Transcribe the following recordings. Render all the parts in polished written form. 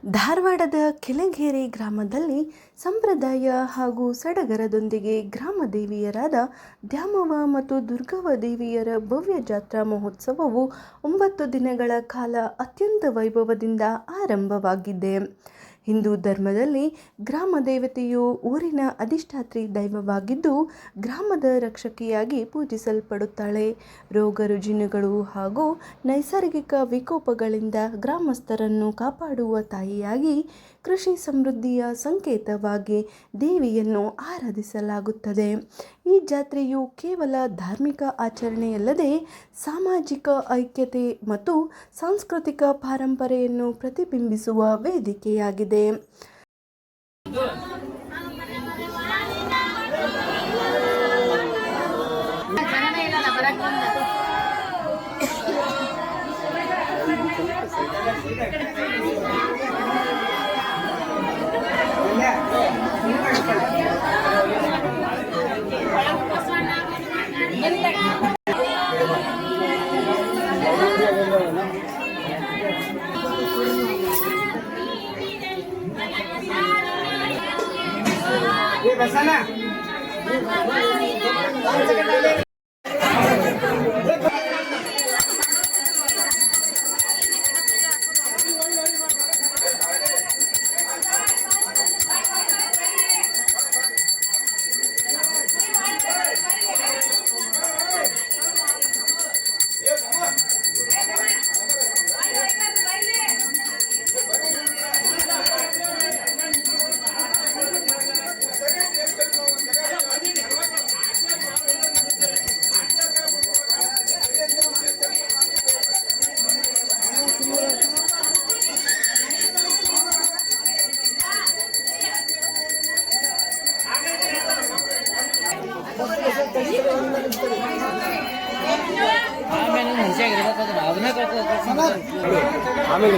ಧಾರವಾಡದ ಕೆಳಗೇರಿ ಗ್ರಾಮದಲ್ಲಿ ಸಂಪ್ರದಾಯ ಹಾಗೂ ಸಡಗರದೊಂದಿಗೆ ಗ್ರಾಮ ದೇವಿಯರಾದ ದ್ಯಾಮವ್ವ ಮತ್ತು ದುರ್ಗವ್ವ ದೇವಿಯರ ಭವ್ಯ ಜಾತ್ರಾ ಮಹೋತ್ಸವವು 9 ದಿನಗಳ ಕಾಲ ಅತ್ಯಂತ ವೈಭವದಿಂದ ಆರಂಭವಾಗಿದೆ. ಹಿಂದೂ ಧರ್ಮದಲ್ಲಿ ಗ್ರಾಮ ದೇವತೆಯು ಊರಿನ ಅಧಿಷ್ಠಾತ್ರಿ ದೈವವಾಗಿದ್ದು ಗ್ರಾಮದ ರಕ್ಷಕಿಯಾಗಿ ಪೂಜಿಸಲ್ಪಡುತ್ತಾಳೆ. ರೋಗ ರುಜಿನಗಳು ಹಾಗೂ ನೈಸರ್ಗಿಕ ವಿಕೋಪಗಳಿಂದ ಗ್ರಾಮಸ್ಥರನ್ನು ಕಾಪಾಡುವ ತಾಯಿಯಾಗಿ ಕೃಷಿ ಸಮೃದ್ಧಿಯ ಸಂಕೇತವಾಗಿ ದೇವಿಯನ್ನು ಆರಾಧಿಸಲಾಗುತ್ತದೆ. ಈ ಜಾತ್ರೆಯು ಕೇವಲ ಧಾರ್ಮಿಕ ಆಚರಣೆಯಲ್ಲದೆ ಸಾಮಾಜಿಕ ಐಕ್ಯತೆ ಮತ್ತು ಸಾಂಸ್ಕೃತಿಕ ಪರಂಪರೆಯನ್ನು ಪ್ರತಿಬಿಂಬಿಸುವ ವೇದಿಕೆಯಾಗಿದೆ. ಆಮೇಲೆ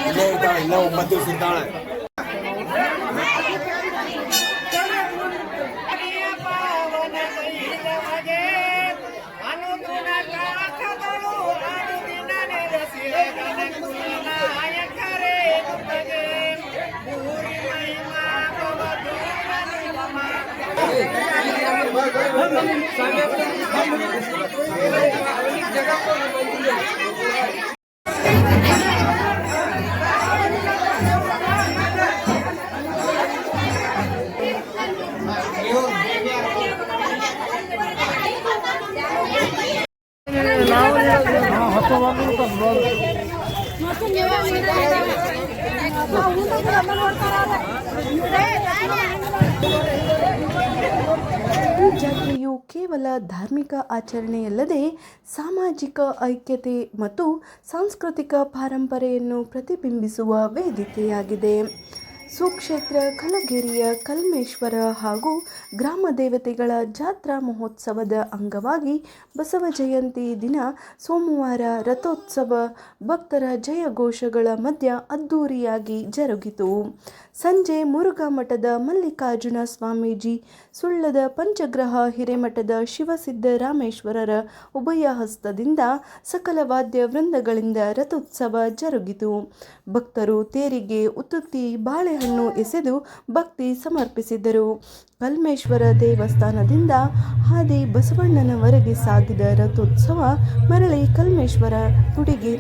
ಇಲ್ಲ 9 ದಿವಸ ಇದ್ದಾಳೆ. ಈ ಜಾತ್ರೆಯು ಕೇವಲ ಧಾರ್ಮಿಕ ಆಚರಣೆಯಲ್ಲದೆ ಸಾಮಾಜಿಕ ಐಕ್ಯತೆ ಮತ್ತು ಸಾಂಸ್ಕೃತಿಕ ಪರಂಪರೆಯನ್ನು ಪ್ರತಿಬಿಂಬಿಸುವ ವೇದಿಕೆಯಾಗಿದೆ. ಸುಕ್ಷೇತ್ರ ಕಲಗೇರಿಯ ಕಲ್ಮೇಶ್ವರ ಹಾಗೂ ಗ್ರಾಮ ದೇವತೆಗಳ ಜಾತ್ರಾ ಮಹೋತ್ಸವದ ಅಂಗವಾಗಿ ಬಸವ ಜಯಂತಿ ದಿನ ಸೋಮವಾರ ರಥೋತ್ಸವ ಭಕ್ತರ ಜಯಘೋಷಗಳ ಮಧ್ಯ ಅದ್ದೂರಿಯಾಗಿ ಜರುಗಿತು. ಸಂಜೆ ಮುರುಘಾ ಮಠದ ಮಲ್ಲಿಕಾರ್ಜುನ ಸ್ವಾಮೀಜಿ, ಸುಳ್ಳದ ಪಂಚಗ್ರಹ ಹಿರೇಮಠದ ಶಿವಸಿದ್ದರಾಮೇಶ್ವರರ ಉಭಯ ಹಸ್ತದಿಂದ ಸಕಲ ವಾದ್ಯ ವೃಂದಗಳಿಂದ ರಥೋತ್ಸವ ಜರುಗಿತು. ಭಕ್ತರು ತೇರಿಗೆ ಉತ್ತುತ್ತಿ ಬಾಳೆಹಣ್ಣು ಎಸೆದು ಭಕ್ತಿ ಸಮರ್ಪಿಸಿದರು. ಕಲ್ಮೇಶ್ವರ ದೇವಸ್ಥಾನದಿಂದ ಹಾದಿ ಬಸವಣ್ಣನವರೆಗೆ ಸಾಗಿದ ರಥೋತ್ಸವ ಮರಳಿ ಕಲ್ಮೇಶ್ವರ ಗುಡಿಗೆ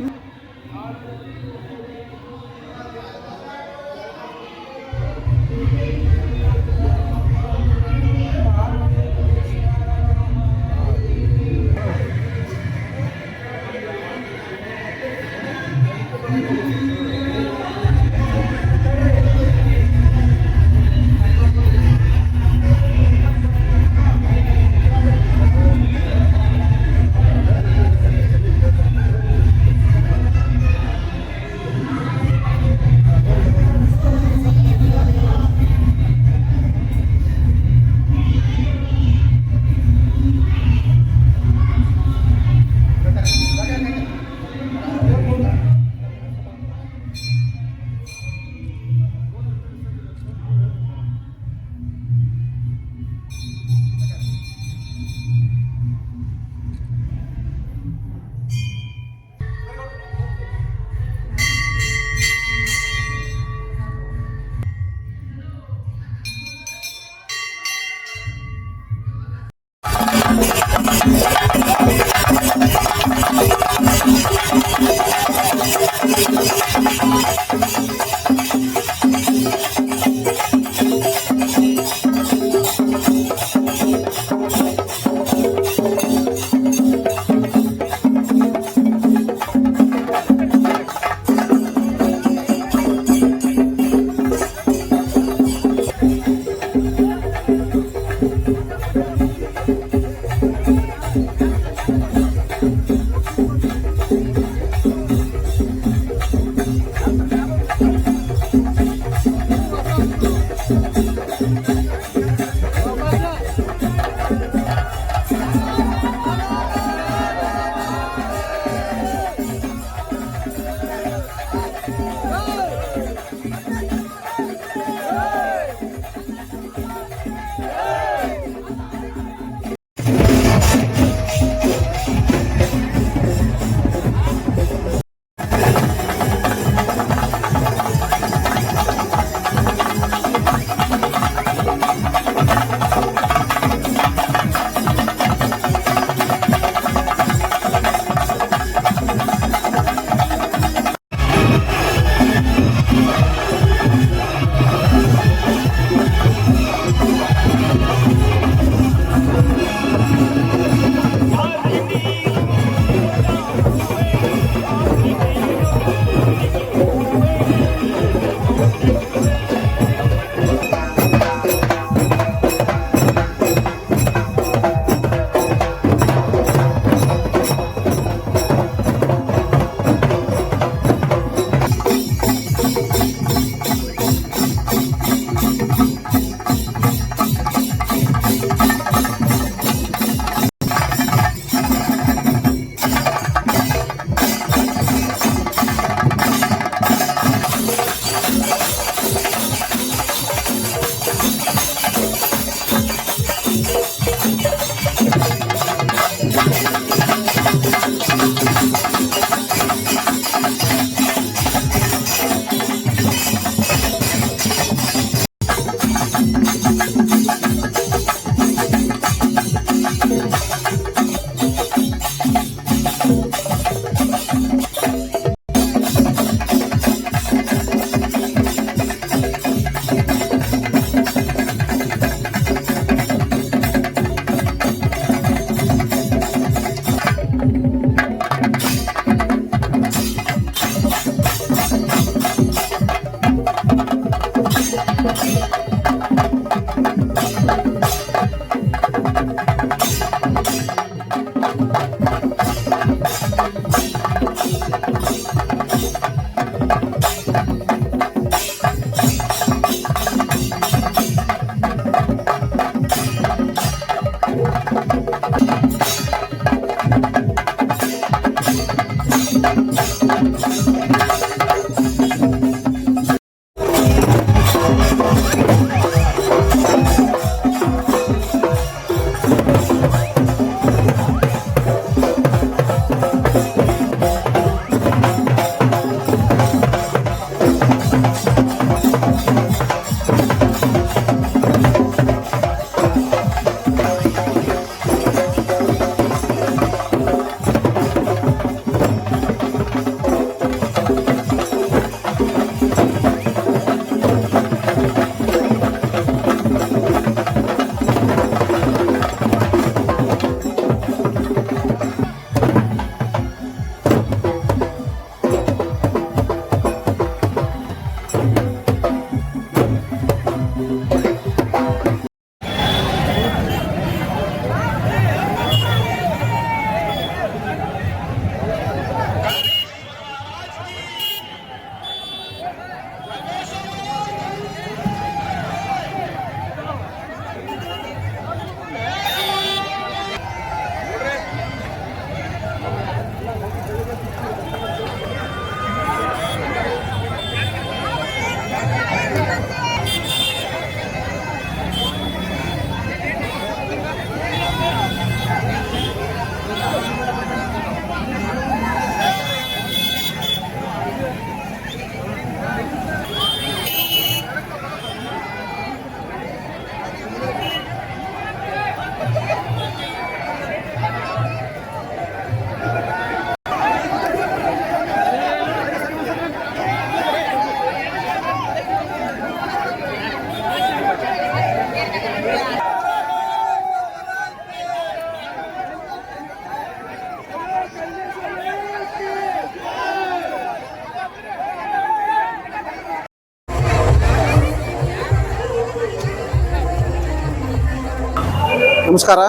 ನಮಸ್ಕಾರ.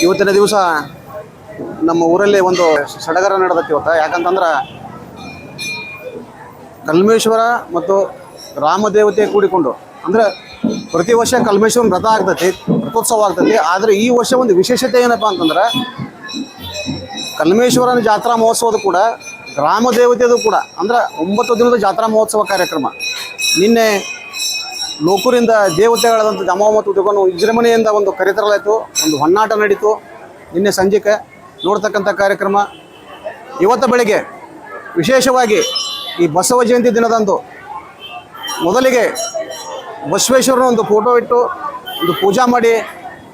ಇವತ್ತಿನ ದಿವಸ ನಮ್ಮ ಊರಲ್ಲಿ ಒಂದು ಸಡಗರ ನಡೆದೈತಿ ಇವತ್ತು. ಯಾಕಂತಂದ್ರೆ ಕಲ್ಮೇಶ್ವರ ಮತ್ತು ರಾಮದೇವತೆ ಕೂಡಿಕೊಂಡು, ಅಂದರೆ ಪ್ರತಿ ವರ್ಷ ಕಲ್ಮೇಶ್ವರನ ವ್ರತ ಆಗ್ತೈತಿ, ರಥೋತ್ಸವ ಆಗ್ತೈತಿ. ಆದರೆ ಈ ವರ್ಷ ಒಂದು ವಿಶೇಷತೆ ಏನಪ್ಪ ಅಂತಂದ್ರೆ ಕಲ್ಮೇಶ್ವರನ ಜಾತ್ರಾ ಮಹೋತ್ಸವದ ಕೂಡ ಗ್ರಾಮದೇವತೆದು ಕೂಡ, ಅಂದ್ರೆ 9 ದಿನದ ಜಾತ್ರಾ ಮಹೋತ್ಸವ ಕಾರ್ಯಕ್ರಮ. ನಿನ್ನೆ ಲೋಕೂರಿಂದ ದೇವತೆಗಳಾದಂಥ ಜಮಾವ ಮತ್ತು ತಗೊಂಡು ವಿಜೃಂಭಣೆಯಿಂದ ಒಂದು ಕರೆತರಲಾಯಿತು, ಒಂದು ಹೊನ್ನಾಟ ನಡೀತು. ನಿನ್ನೆ ಸಂಜೆಗೆ ನೋಡ್ತಕ್ಕಂಥ ಕಾರ್ಯಕ್ರಮ. ಇವತ್ತು ಬೆಳಗ್ಗೆ ವಿಶೇಷವಾಗಿ ಈ ಬಸವ ಜಯಂತಿ ದಿನದಂದು ಮೊದಲಿಗೆ ಬಸವೇಶ್ವರನ ಒಂದು ಫೋಟೋ ಇಟ್ಟು ಒಂದು ಪೂಜಾ ಮಾಡಿ,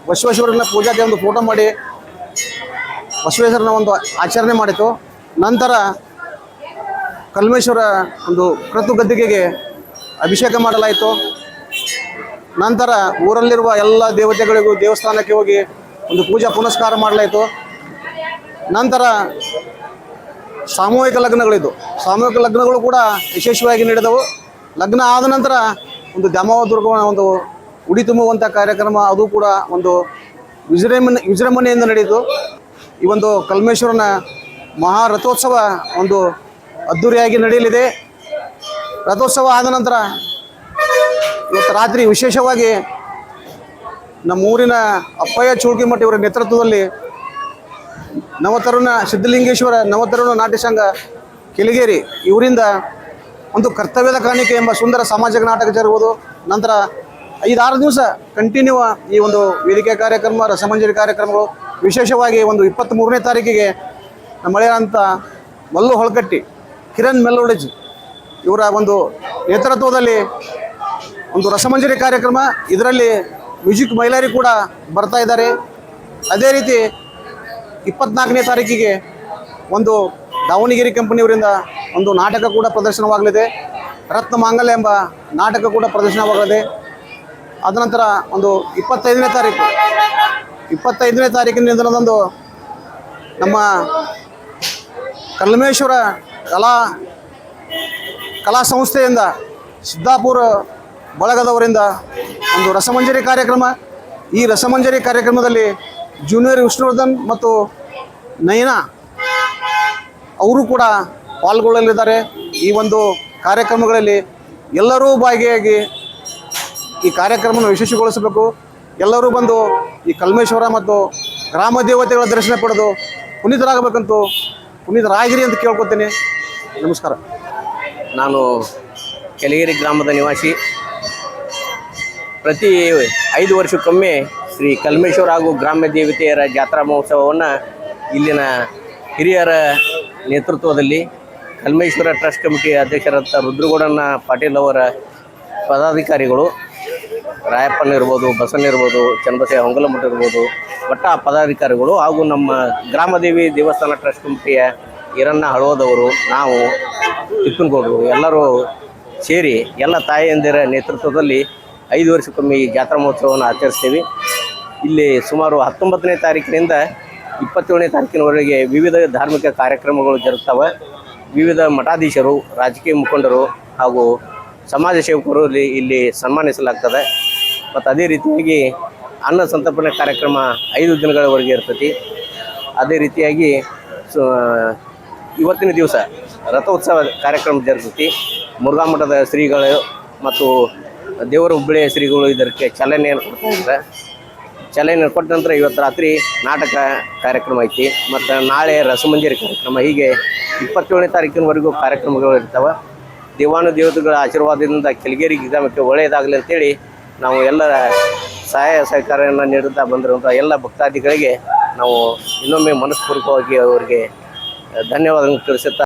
ಬಸವೇಶ್ವರನ ಪೂಜಾಗೆ ಒಂದು ಫೋಟೋ ಮಾಡಿ ಬಸವೇಶ್ವರನ ಒಂದು ಆಚರಣೆ ಮಾಡಿತು. ನಂತರ ಕಲ್ಮೇಶ್ವರ ಒಂದು ಕ್ರತು ಗದ್ದಿಗೆಗೆ ಅಭಿಷೇಕ ಮಾಡಲಾಯಿತು. ನಂತರ ಊರಲ್ಲಿರುವ ಎಲ್ಲ ದೇವತೆಗಳಿಗೂ ದೇವಸ್ಥಾನಕ್ಕೆ ಹೋಗಿ ಒಂದು ಪೂಜಾ ಪುನಸ್ಕಾರ ಮಾಡಲಾಯಿತು. ನಂತರ ಸಾಮೂಹಿಕ ಲಗ್ನಗಳಿದ್ದು, ಸಾಮೂಹಿಕ ಲಗ್ನಗಳು ಕೂಡ ಯಶಸ್ವಿಯಾಗಿ ನಡೆದವು. ಲಗ್ನ ಆದ ನಂತರ ಒಂದು ದ್ಯಾಮೋದುರ್ಗನ ಒಂದು ಉಡಿ ತುಂಬುವಂಥ ಕಾರ್ಯಕ್ರಮ, ಅದು ಕೂಡ ಒಂದು ವಿಜೃಂಭಣೆಯಿಂದ ನಡೆಯಿತು. ಈ ಒಂದು ಕಲ್ಮೇಶ್ವರನ ಮಹಾರಥೋತ್ಸವ ಒಂದು ಅದ್ಧೂರಿಯಾಗಿ ನಡೆಯಲಿದೆ. ರಥೋತ್ಸವ ಆದ ನಂತರ ಇವತ್ತು ರಾತ್ರಿ ವಿಶೇಷವಾಗಿ ನಮ್ಮ ಊರಿನ ಅಪ್ಪಯ್ಯ ಚೂಳ್ಕಿಮಠ ಇವರ ನೇತೃತ್ವದಲ್ಲಿ ನವತರುಣ ಸಿದ್ಧಲಿಂಗೇಶ್ವರ ನವತರುಣ ನಾಟ್ಯ ಸಂಘ ಕೆಲಿಗೇರಿ ಇವರಿಂದ ಒಂದು ಕರ್ತವ್ಯದ ಕಾಣಿಕೆ ಎಂಬ ಸುಂದರ ಸಾಮಾಜಿಕ ನಾಟಕ ಜರುಗುವುದು. ನಂತರ 5-6 ದಿವಸ ಕಂಟಿನ್ಯೂ ಈ ಒಂದು ವೇದಿಕೆ ಕಾರ್ಯಕ್ರಮ, ರಸಮಂಜರಿ ಕಾರ್ಯಕ್ರಮಗಳು. ವಿಶೇಷವಾಗಿ ಒಂದು 23ನೇ ತಾರೀಕಿಗೆ ನಮ್ಮ ಹಳೆಯಂಥ ಮಲ್ಲು ಹೊಳಕಟ್ಟಿ, ಕಿರಣ್ ಮೆಲ್ಲೋಡಿಜ್ ಇವರ ಒಂದು ನೇತೃತ್ವದಲ್ಲಿ ಒಂದು ರಸಮಂಜರಿ ಕಾರ್ಯಕ್ರಮ. ಇದರಲ್ಲಿ ಮ್ಯೂಸಿಕ್ ಮೈಲಾರಿ ಕೂಡ ಬರ್ತಾ ಇದ್ದಾರೆ. ಅದೇ ರೀತಿ 24ನೇ ತಾರೀಕಿಗೆ ಒಂದು ದಾವಣಗೆರೆ ಕಂಪನಿಯವರಿಂದ ಒಂದು ನಾಟಕ ಕೂಡ ಪ್ರದರ್ಶನವಾಗಲಿದೆ. ರತ್ನ ಮಾಂಗಲ್ಯ ಎಂಬ ನಾಟಕ ಕೂಡ ಪ್ರದರ್ಶನವಾಗಲಿದೆ. ಅದ ನಂತರ ಒಂದು 25ನೇ ತಾರೀಕಿನ ದಿನದಂದು ನಮ್ಮ ಕಲ್ಮೇಶ್ವರ ಕಲಾ ಸಂಸ್ಥೆಯಿಂದ ಸಿದ್ದಾಪುರ ಬಳಗದವರಿಂದ ಒಂದು ರಸಮಂಜರಿ ಕಾರ್ಯಕ್ರಮ. ಈ ರಸಮಂಜರಿ ಕಾರ್ಯಕ್ರಮದಲ್ಲಿ ಜೂನಿಯರ್ ವಿಷ್ಣುವರ್ಧನ್ ಮತ್ತು ನಯನಾ ಅವರು ಕೂಡ ಪಾಲ್ಗೊಳ್ಳಲಿದ್ದಾರೆ. ಈ ಒಂದು ಕಾರ್ಯಕ್ರಮಗಳಲ್ಲಿ ಎಲ್ಲರೂ ಭಾಗಿಯಾಗಿ ಈ ಕಾರ್ಯಕ್ರಮವನ್ನು ಯಶಸ್ವಿಗೊಳಿಸಬೇಕು. ಎಲ್ಲರೂ ಬಂದು ಈ ಕಲ್ಮೇಶ್ವರ ಮತ್ತು ಗ್ರಾಮ ದೇವತೆಗಳ ದರ್ಶನ ಪಡೆದು ಪುನೀತರಾಗಬೇಕಂತೂ ಪುನೀತರಾಗಿರಿ ಅಂತ ಕೇಳ್ಕೊತೀನಿ. ನಮಸ್ಕಾರ. ನಾನು ಕೆಳಗೇರಿ ಗ್ರಾಮದ ನಿವಾಸಿ. ಪ್ರತಿ 5 ವರ್ಷಕ್ಕೊಮ್ಮೆ ಶ್ರೀ ಕಲ್ಮೇಶ್ವರ ಹಾಗೂ ಗ್ರಾಮ್ಯ ದೇವತೆಯರ ಜಾತ್ರಾ ಮಹೋತ್ಸವವನ್ನು ಇಲ್ಲಿನ ಹಿರಿಯರ ನೇತೃತ್ವದಲ್ಲಿ ಕಲ್ಮೇಶ್ವರ ಟ್ರಸ್ಟ್ ಕಮಿಟಿ ಅಧ್ಯಕ್ಷರಾದ ರುದ್ರಗೌಡಣ್ಣ ಪಾಟೀಲ್ ಅವರ ಪದಾಧಿಕಾರಿಗಳು, ರಾಯಪ್ಪನ್ ಇರ್ಬೋದು, ಬಸನ್ ಇರ್ಬೋದು, ಚನ್ನಬಸಯ್ಯ ಹೊಂಗಲಮಠ ಇರ್ಬೋದು, ಒಟ್ಟ ಪದಾಧಿಕಾರಿಗಳು ಹಾಗೂ ನಮ್ಮ ಗ್ರಾಮದೇವಿ ದೇವಸ್ಥಾನ ಟ್ರಸ್ಟ್ ಕಮಿಟಿಯ ಈರಣ್ಣ ಹಳೋದವರು, ನಾವು ತಿಪ್ಪನಗೌಡರು ಎಲ್ಲರೂ ಸೇರಿ ಎಲ್ಲ ತಾಯಿಯಂದಿರ ನೇತೃತ್ವದಲ್ಲಿ 5 ವರ್ಷಕ್ಕೊಮ್ಮೆ ಈ ಜಾತ್ರಾ ಮಹೋತ್ಸವವನ್ನು ಆಚರಿಸ್ತೀವಿ. ಇಲ್ಲಿ ಸುಮಾರು 19ನೇ ತಾರೀಕಿನಿಂದ 27ನೇ ತಾರೀಕಿನವರೆಗೆ ವಿವಿಧ ಧಾರ್ಮಿಕ ಕಾರ್ಯಕ್ರಮಗಳು ಜರುಗ್ತವೆ. ವಿವಿಧ ಮಠಾಧೀಶರು, ರಾಜಕೀಯ ಮುಖಂಡರು ಹಾಗೂ ಸಮಾಜ ಸೇವಕರು ಇಲ್ಲಿ ಸನ್ಮಾನಿಸಲಾಗ್ತದೆ. ಮತ್ತು ಅದೇ ರೀತಿಯಾಗಿ ಅನ್ನ ಸಂತರ್ಪಣೆ ಕಾರ್ಯಕ್ರಮ 5 ದಿನಗಳವರೆಗೆ ಇರ್ತೈತಿ. ಅದೇ ರೀತಿಯಾಗಿ ಇವತ್ತಿನ ದಿವಸ ರಥೋತ್ಸವ ಕಾರ್ಯಕ್ರಮ ಜರುಗ್ತೈತಿ. ಮುರುಘಾ ಮಠದ ಶ್ರೀಗಳು ಮತ್ತು ದೇವರ ಹುಬ್ಬಳ್ಳಿಯ ಶ್ರೀಗಳು ಇದಕ್ಕೆ ಚಾಲನೆಯನ್ನು ಕೊಡ್ತಾ ಚಾಲನೆ ಕೊಟ್ಟ ನಂತರ ಇವತ್ತು ರಾತ್ರಿ ನಾಟಕ ಕಾರ್ಯಕ್ರಮ ಐತಿ. ಮತ್ತು ನಾಳೆ ರಸಮಂಜರಿ ಕಾರ್ಯಕ್ರಮ. ಹೀಗೆ 27ನೇ ತಾರೀಕಿನವರೆಗೂ ಕಾರ್ಯಕ್ರಮಗಳು ಇರ್ತವೆ. ದೇವಾನುದೇವತೆಗಳ ಆಶೀರ್ವಾದದಿಂದ ಕೆಳಗೇರಿ ಗ್ರಾಮಕ್ಕೆ ಒಳ್ಳೆಯದಾಗಲಿ ಅಂತೇಳಿ ನಾವು ಎಲ್ಲರ ಸಹಾಯ ಸಹಕಾರವನ್ನು ನೀಡುತ್ತಾ ಬಂದಿರುವಂಥ ಎಲ್ಲ ಭಕ್ತಾದಿಗಳಿಗೆ ನಾವು ಇನ್ನೊಮ್ಮೆ ಮನಸ್ಪೂರ್ವಕವಾಗಿ ಅವರಿಗೆ ಧನ್ಯವಾದಗಳನ್ನು ತಿಳಿಸುತ್ತಾ